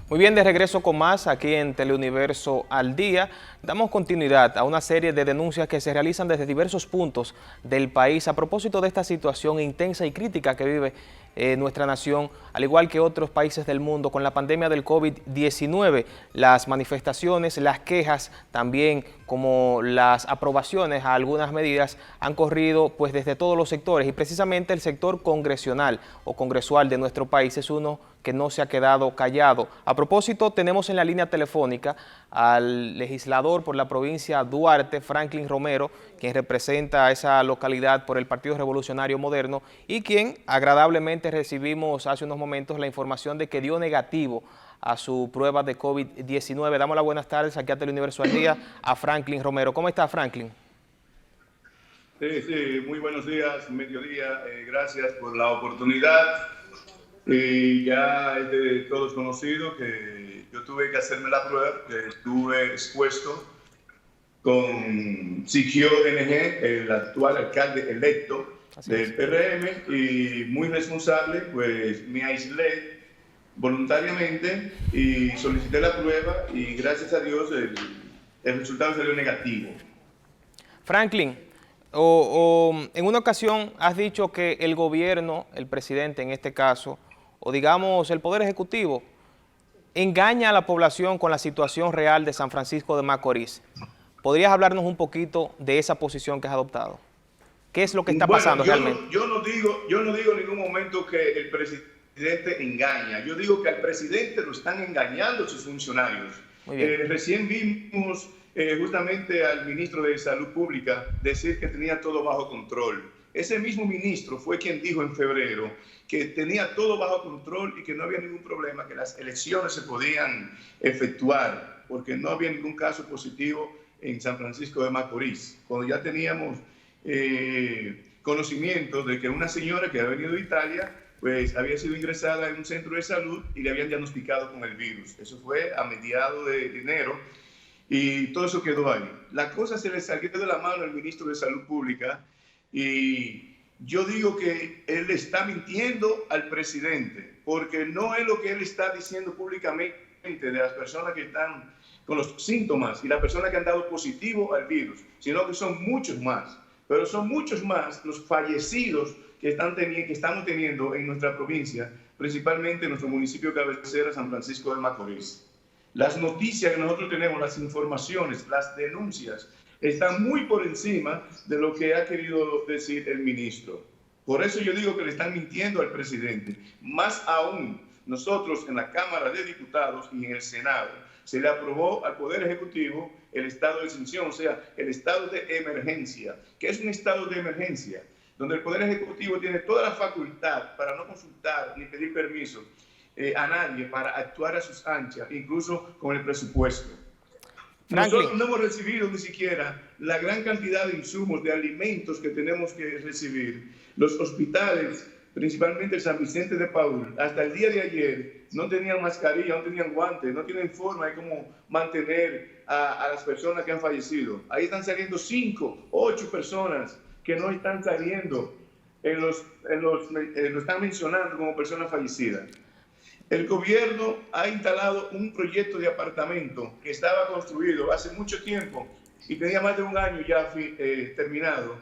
Muy bien, de regreso con más aquí en Teleuniverso al Día. Damos continuidad a una serie de denuncias que se realizan desde diversos puntos del país a propósito de esta situación intensa y crítica que vive nuestra nación, al igual que otros países del mundo, con la pandemia del COVID-19. Las manifestaciones, las quejas, también como las aprobaciones a algunas medidas han corrido pues desde todos los sectores, y precisamente el sector congresional o congresual de nuestro país es uno que no se ha quedado callado. A propósito, tenemos en la línea telefónica al legislador por la provincia Duarte, Franklin Romero, quien representa a esa localidad por el Partido Revolucionario Moderno y quien agradablemente recibimos hace unos momentos la información de que dio negativo a su prueba de COVID-19. Damos las buenas tardes aquí a Teleuniverso al Día a Franklin Romero. ¿Cómo está, Franklin? Sí, muy buenos días, mediodía. Gracias por la oportunidad. Ya es de todos conocido que yo tuve que hacerme la prueba, que estuve expuesto con Siquio NG, el actual alcalde electo del PRM, y muy responsable, pues me aislé voluntariamente y solicité la prueba y gracias a Dios el resultado salió negativo. Franklin, en una ocasión has dicho que el gobierno, el presidente en este caso, o digamos el Poder Ejecutivo, engaña a la población con la situación real de San Francisco de Macorís. ¿Podrías hablarnos un poquito de esa posición que has adoptado? ¿Qué es lo que está pasando realmente? Yo no digo en ningún momento que el presidente engaña. Yo digo que al presidente lo están engañando sus funcionarios. Muy bien. Recién vimos justamente al ministro de Salud Pública decir que tenía todo bajo control. Ese mismo ministro fue quien dijo en febrero que tenía todo bajo control y que no había ningún problema, que las elecciones se podían efectuar, porque no había ningún caso positivo en San Francisco de Macorís. Cuando ya teníamos conocimiento de que una señora que había venido de Italia, pues había sido ingresada en un centro de salud y le habían diagnosticado con el virus. Eso fue a mediados de enero y todo eso quedó ahí. La cosa se le salió de la mano al ministro de Salud Pública y yo digo que él le está mintiendo al presidente, porque no es lo que él está diciendo públicamente de las personas que están con los síntomas y las personas que han dado positivo al virus, sino que son muchos más. Pero son muchos más los fallecidos que estamos teniendo en nuestra provincia, principalmente en nuestro municipio cabecera, San Francisco de Macorís. Las noticias que nosotros tenemos, las informaciones, las denuncias, están muy por encima de lo que ha querido decir el ministro. Por eso yo digo que le están mintiendo al presidente. Más aún, nosotros en la Cámara de Diputados y en el Senado, se le aprobó al Poder Ejecutivo el estado de excepción, o sea, el estado de emergencia. ¿Qué es un estado de emergencia? Donde el Poder Ejecutivo tiene toda la facultad para no consultar ni pedir permiso a nadie para actuar a sus anchas, incluso con el presupuesto. Nosotros no hemos recibido ni siquiera la gran cantidad de insumos, de alimentos que tenemos que recibir. Los hospitales, principalmente el San Vicente de Paúl, hasta el día de ayer no tenían mascarilla, no tenían guantes, no tienen forma de cómo mantener a las personas que han fallecido. Ahí están saliendo 5, 8 personas que no están saliendo, lo están mencionando como personas fallecidas. El gobierno ha instalado un proyecto de apartamento que estaba construido hace mucho tiempo y tenía más de un año ya terminado,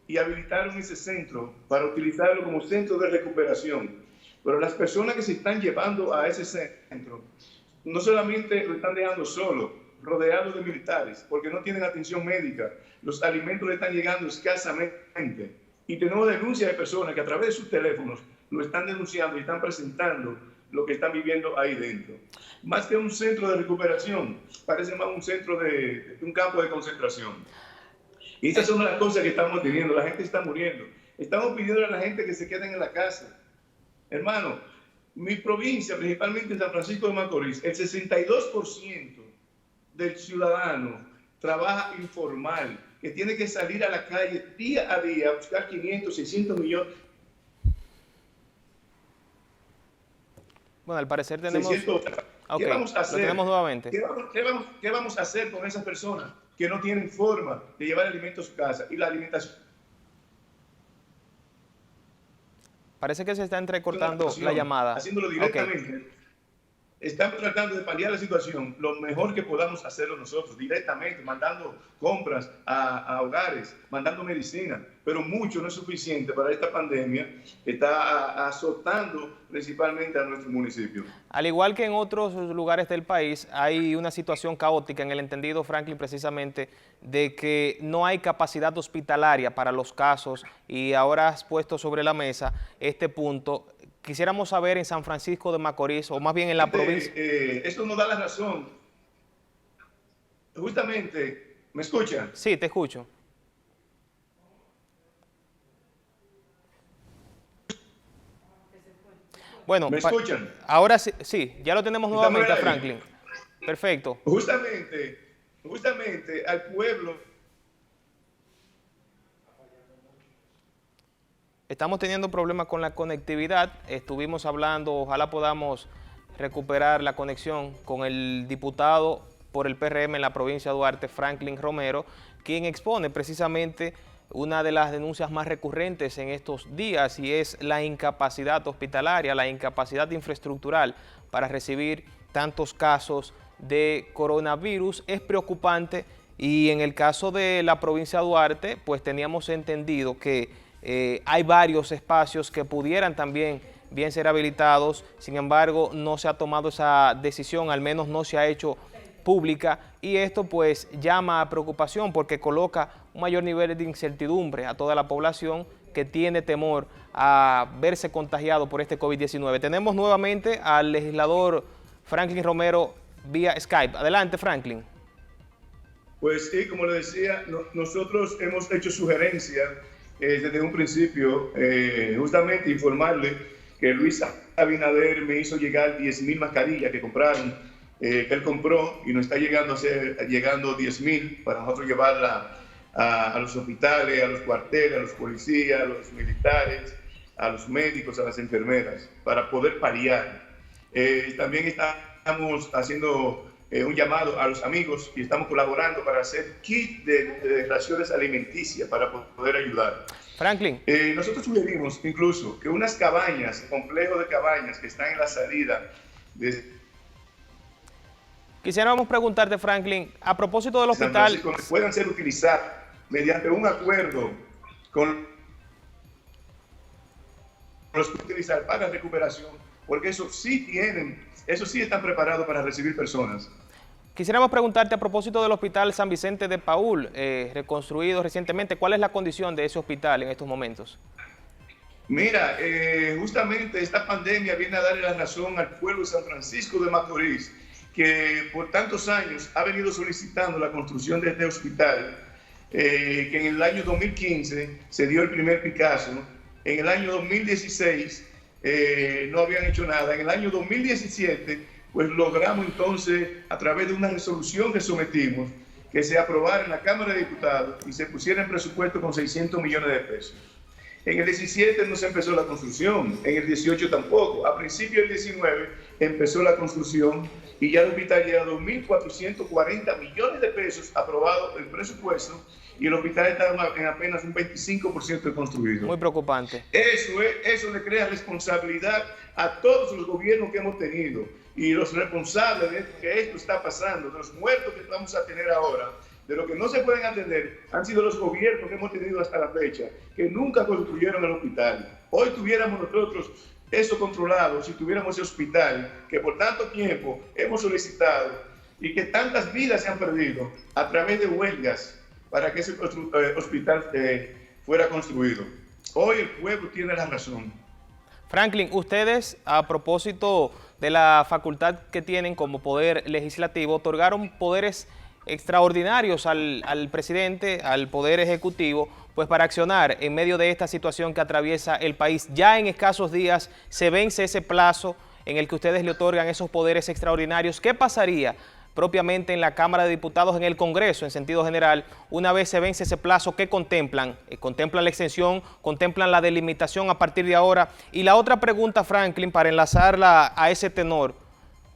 y habilitaron ese centro para utilizarlo como centro de recuperación. Pero las personas que se están llevando a ese centro no solamente lo están dejando solo, rodeado de militares, porque no tienen atención médica, los alimentos le están llegando escasamente, y tenemos denuncias de personas que a través de sus teléfonos lo están denunciando y están presentando lo que están viviendo ahí dentro. Más que un centro de recuperación, parece más un centro un campo de concentración. Y esas son las cosas que estamos teniendo. La gente está muriendo. Estamos pidiendo a la gente que se queden en la casa. Hermano, mi provincia, principalmente en San Francisco de Macorís, el 62% del ciudadano trabaja informal, que tiene que salir a la calle día a día a buscar 500, 600 millones. Bueno, al parecer tenemos... 600. Okay, ¿Qué vamos a hacer? Lo tenemos nuevamente. ¿Qué vamos a hacer con esas personas que no tienen forma de llevar alimentos a su casa? Y la alimentación... Parece que se está entrecortando la llamada. Haciéndolo directamente. Okay. estamos tratando de paliar la situación lo mejor que podamos hacerlo nosotros, directamente, mandando compras a hogares, mandando medicina, pero mucho no es suficiente para esta pandemia que está azotando principalmente a nuestro municipio. Al igual que en otros lugares del país, hay una situación caótica en el entendido, Franklin, precisamente, de que no hay capacidad hospitalaria para los casos, y ahora has puesto sobre la mesa este punto. Quisiéramos saber en San Francisco de Macorís, o más bien en la provincia. Esto nos da la razón. Justamente, ¿me escuchan? Sí, te escucho. Bueno, ¿Me escuchan? ahora sí, sí, ya lo tenemos nuevamente, Franklin. Perfecto. Justamente al pueblo. Estamos teniendo problemas con la conectividad. Estuvimos hablando, ojalá podamos recuperar la conexión con el diputado por el PRM en la provincia de Duarte, Franklin Romero, quien expone precisamente una de las denuncias más recurrentes en estos días, y es la incapacidad hospitalaria, la incapacidad infraestructural para recibir tantos casos de coronavirus. Es preocupante, y en el caso de la provincia de Duarte, pues teníamos entendido que hay varios espacios que pudieran también bien ser habilitados. Sin embargo, no se ha tomado esa decisión, al menos no se ha hecho pública, y esto pues llama a preocupación porque coloca un mayor nivel de incertidumbre a toda la población que tiene temor a verse contagiado por este COVID-19. Tenemos nuevamente al legislador Franklin Romero vía Skype. Adelante, Franklin. Pues sí, como le decía, nosotros hemos hecho sugerencias desde un principio, justamente informarle que Luis Abinader me hizo llegar 10,000 mascarillas que compraron, que él compró, y nos está llegando 10,000 para nosotros llevarla a los hospitales, a los cuarteles, a los policías, a los militares, a los médicos, a las enfermeras, para poder paliar. También estamos haciendo un llamado a los amigos y estamos colaborando para hacer kit de raciones alimenticias para poder ayudar. Franklin. Nosotros sugerimos incluso que unas cabañas, complejos de cabañas que están en la salida de Quisiéramos preguntarte, Franklin, a propósito del San hospital, Francisco, puedan ser utilizadas mediante un acuerdo con los que utilizar para recuperación, porque eso sí están preparados para recibir personas. quisiéramos preguntarte a propósito del hospital San Vicente de Paúl, reconstruido recientemente, ¿cuál es la condición de ese hospital en estos momentos? Mira, justamente esta pandemia viene a darle la razón al pueblo de San Francisco de Macorís, que por tantos años ha venido solicitando la construcción de este hospital, que en el año 2015 se dio el primer Picasso, en el año 2016 no habían hecho nada, en el año 2017 pues logramos entonces, a través de una resolución que sometimos, que se aprobara en la Cámara de Diputados y se pusiera en presupuesto con 600 millones de pesos. En el 17 no se empezó la construcción, en el 18 tampoco. A principios del 19 empezó la construcción y ya el hospital llega a 2.440 millones de pesos aprobado el presupuesto, y el hospital está en apenas un 25% construido. Muy preocupante. Eso le crea responsabilidad a todos los gobiernos que hemos tenido, y los responsables de que esto está pasando, de los muertos que vamos a tener ahora, de lo que no se pueden atender, han sido los gobiernos que hemos tenido hasta la fecha, que nunca construyeron el hospital. Hoy tuviéramos nosotros eso controlado, si tuviéramos ese hospital que por tanto tiempo hemos solicitado y que tantas vidas se han perdido a través de huelgas para que ese hospital fuera construido. Hoy el pueblo tiene la razón. Franklin, ustedes, a propósito de la facultad que tienen como poder legislativo, otorgaron poderes extraordinarios al presidente, al poder ejecutivo, pues para accionar en medio de esta situación que atraviesa el país. Ya en escasos días se vence ese plazo en el que ustedes le otorgan esos poderes extraordinarios. ¿Qué pasaría propiamente en la Cámara de Diputados, en el Congreso en sentido general, una vez se vence ese plazo? ¿Qué contemplan? ¿Contemplan la extensión? ¿Contemplan la delimitación a partir de ahora? Y la otra pregunta, Franklin, para enlazarla a ese tenor.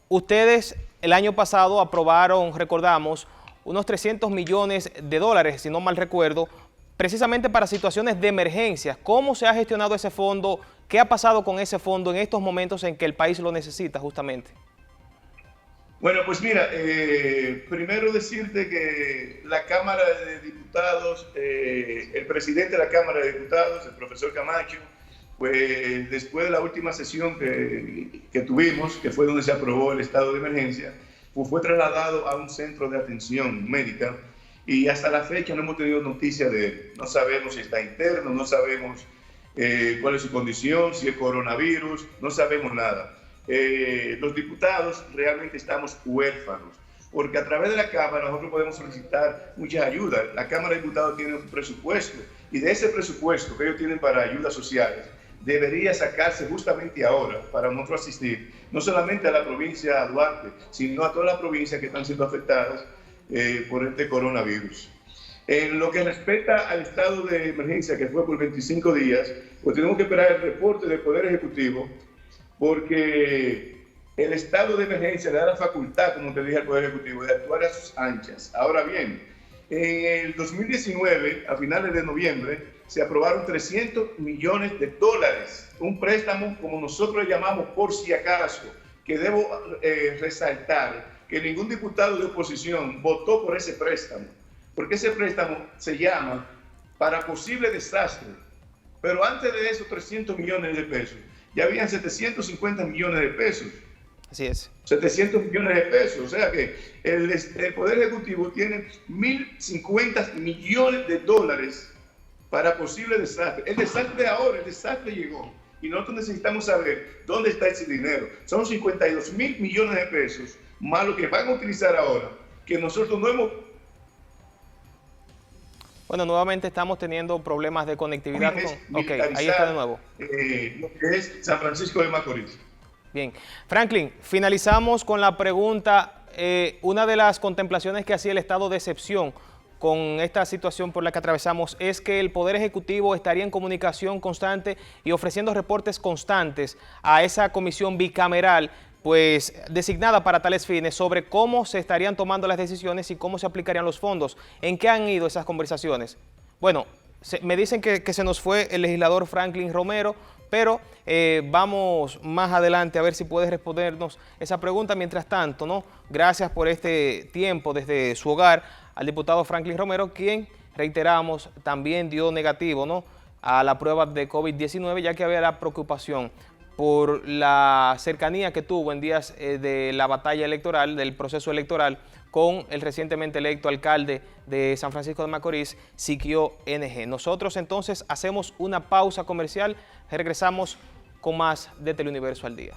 Ustedes el año pasado aprobaron, recordamos, unos 300 millones de dólares, si no mal recuerdo, precisamente para situaciones de emergencia. ¿Cómo se ha gestionado ese fondo? ¿Qué ha pasado con ese fondo en estos momentos en que el país lo necesita justamente? Bueno, pues mira, primero decirte que la Cámara de Diputados, el presidente de la Cámara de Diputados, el profesor Camacho, pues después de la última sesión que tuvimos, que fue donde se aprobó el estado de emergencia, pues fue trasladado a un centro de atención médica y hasta la fecha no hemos tenido noticia de él. No sabemos si está interno, no sabemos cuál es su condición, si es coronavirus, no sabemos nada. Los diputados realmente estamos huérfanos, porque a través de la Cámara nosotros podemos solicitar muchas ayudas. La Cámara de Diputados tiene un presupuesto y de ese presupuesto que ellos tienen para ayudas sociales debería sacarse justamente ahora para nosotros asistir no solamente a la provincia de Duarte, sino a todas las provincias que están siendo afectadas por este coronavirus. En lo que respecta al estado de emergencia, que fue por 25 días, pues tenemos que esperar el reporte del Poder Ejecutivo, porque el estado de emergencia le da la facultad, como te dije al Poder Ejecutivo, de actuar a sus anchas. Ahora bien, en el 2019, a finales de noviembre, se aprobaron 300 millones de dólares, un préstamo, como nosotros le llamamos, por si acaso, que debo resaltar que ningún diputado de oposición votó por ese préstamo, porque ese préstamo se llama para posible desastre. Pero antes de esos 300 millones de pesos, ya habían 750 millones de pesos. Así es. 700 millones de pesos. O sea que el Poder Ejecutivo tiene 1.050 millones de dólares para posible desastre. El desastre de ahora, el desastre llegó. Y nosotros necesitamos saber dónde está ese dinero. Son 52.000 millones de pesos, más lo que van a utilizar ahora, que nosotros no hemos... Bueno, nuevamente estamos teniendo problemas de conectividad. Ok, ahí está de nuevo. Lo que es San Francisco de Macorís. Bien. Franklin, finalizamos con la pregunta. Una de las contemplaciones que hacía el estado de excepción con esta situación por la que atravesamos es que el Poder Ejecutivo estaría en comunicación constante y ofreciendo reportes constantes a esa comisión bicameral pues designada para tales fines, sobre cómo se estarían tomando las decisiones y cómo se aplicarían los fondos. ¿En qué han ido esas conversaciones? Bueno, me dicen que se nos fue el legislador Franklin Romero, pero vamos más adelante a ver si puede respondernos esa pregunta. Mientras tanto, ¿no? Gracias por este tiempo desde su hogar al diputado Franklin Romero, quien, reiteramos, también dio negativo, ¿no?, a la prueba de COVID-19, ya que había la preocupación por la cercanía que tuvo en días de la batalla electoral, del proceso electoral, con el recientemente electo alcalde de San Francisco de Macorís, Siquio NG. Nosotros entonces hacemos una pausa comercial, regresamos con más de Teleuniverso al Día.